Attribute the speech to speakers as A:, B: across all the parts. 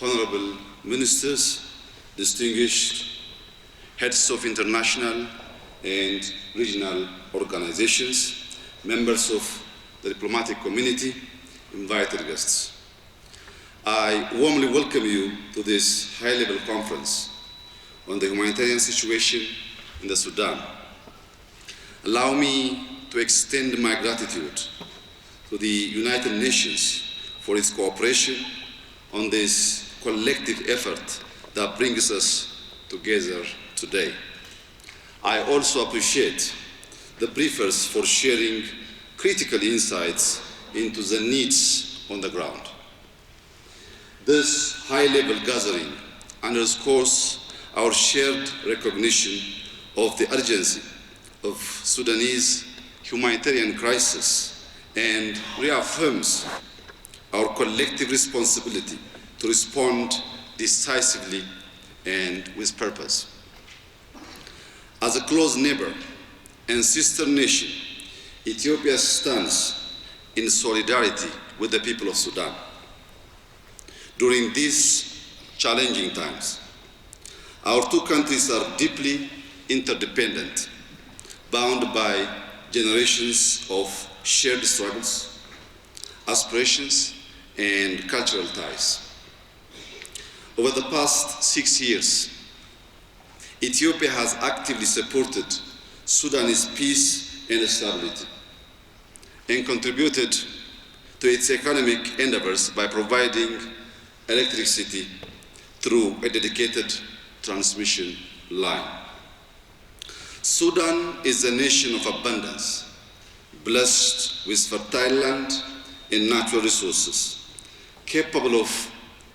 A: honorable ministers, distinguished heads of international and regional organizations, members of the diplomatic community, invited guests. I warmly welcome you to this high-level conference on the humanitarian situation in the Sudan. Allow me to extend my gratitude to the United Nations for its cooperation on this collective effort that brings us together today. I also appreciate the briefers for sharing critical insights into the needs on the ground. This high-level gathering underscores our shared recognition of the urgency of Sudanese humanitarian crisis and reaffirms our collective responsibility to respond decisively and with purpose. As a close neighbor and sister nation, Ethiopia stands in solidarity with the people of Sudan. During these challenging times, our two countries are deeply interdependent, bound by generations of shared struggles, aspirations, and cultural ties. Over the past 6 years, Ethiopia has actively supported Sudanese peace and stability and contributed to its economic endeavors by providing electricity through a dedicated transmission line. Sudan is a nation of abundance, blessed with fertile land and natural resources, capable of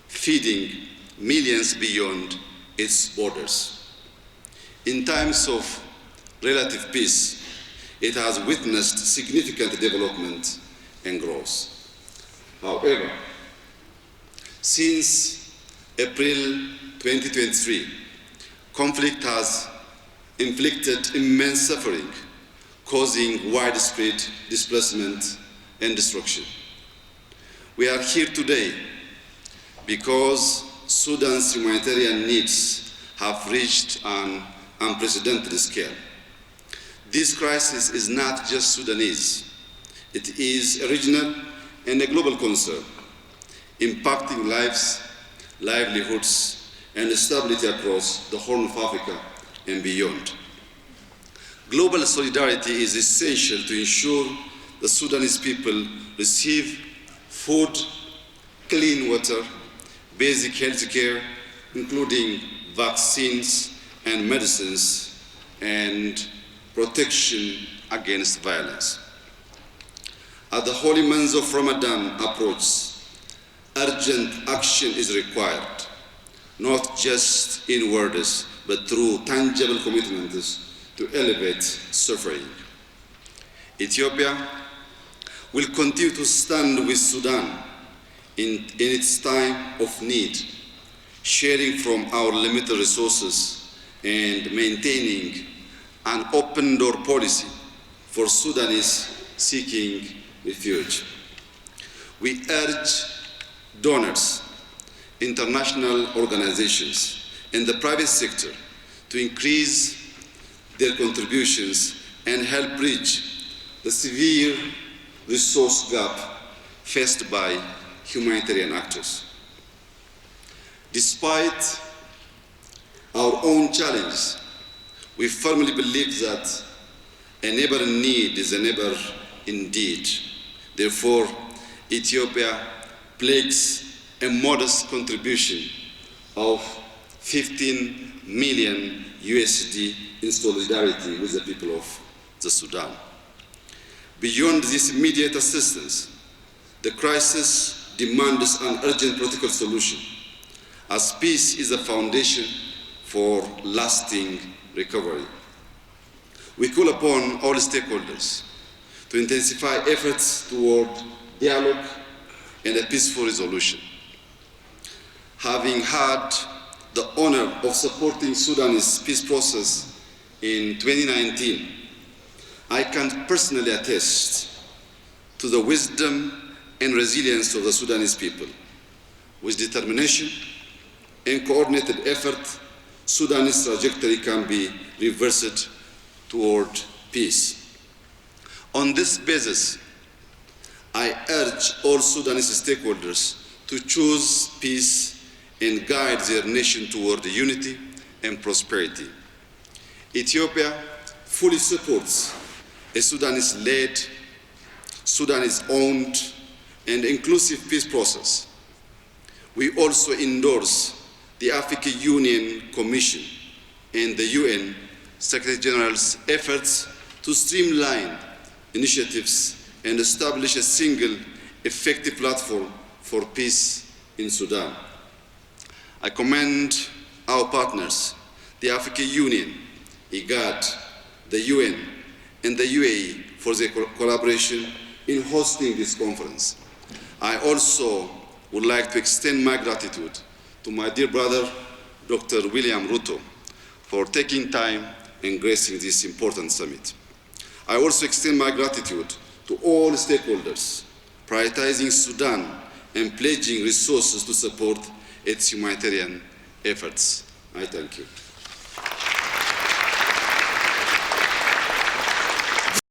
A: feeding millions beyond its borders. In times of relative peace, it has witnessed significant development and growth. However, since April 2023, conflict has inflicted immense suffering, causing widespread displacement and destruction. We are here today because Sudan's humanitarian needs have reached an unprecedented scale. This crisis is not just Sudanese. It is a regional and a global concern, impacting lives, livelihoods, and stability across the Horn of Africa and beyond. Global solidarity is essential to ensure the Sudanese people receive food, clean water, basic health care, including vaccines and medicines, and protection against violence. As the holy month of Ramadan approaches, urgent action is required, not just in words, but through tangible commitments to elevate suffering. Ethiopia will continue to stand with Sudan in its time of need, sharing from our limited resources and maintaining an open door policy for Sudanese seeking refuge. We urge donors, international organizations, and the private sector to increase their contributions and help bridge the severe resource gap faced by humanitarian actors. Despite our own challenges, we firmly believe that a neighbor in need is a neighbor indeed. Therefore, Ethiopia pledges a modest contribution of 15 million USD in solidarity with the people of the Sudan. Beyond this immediate assistance, the crisis demands an urgent political solution, as peace is the foundation for lasting recovery. We call upon all stakeholders to intensify efforts toward dialogue and a peaceful resolution. Having had the honor of supporting Sudan's peace process in 2019, I can personally attest to the wisdom and resilience of the Sudanese people, with determination and coordinated effort, Sudan's trajectory can be reversed toward peace. On this basis, I urge all Sudanese stakeholders to choose peace and guide their nation toward unity and prosperity. Ethiopia fully supports a Sudanese-led, Sudanese-owned, and inclusive peace process. We also endorse the African Union Commission and the UN Secretary General's efforts to streamline initiatives and establish a single effective platform for peace in Sudan. I commend our partners, the African Union, IGAD, the UN, and the UAE for their collaboration in hosting this conference. I also would like to extend my gratitude to my dear brother, Dr. William Ruto, for taking time and gracing this important summit. I also extend my gratitude to all stakeholders, prioritizing Sudan and pledging resources to support its humanitarian efforts. I thank you.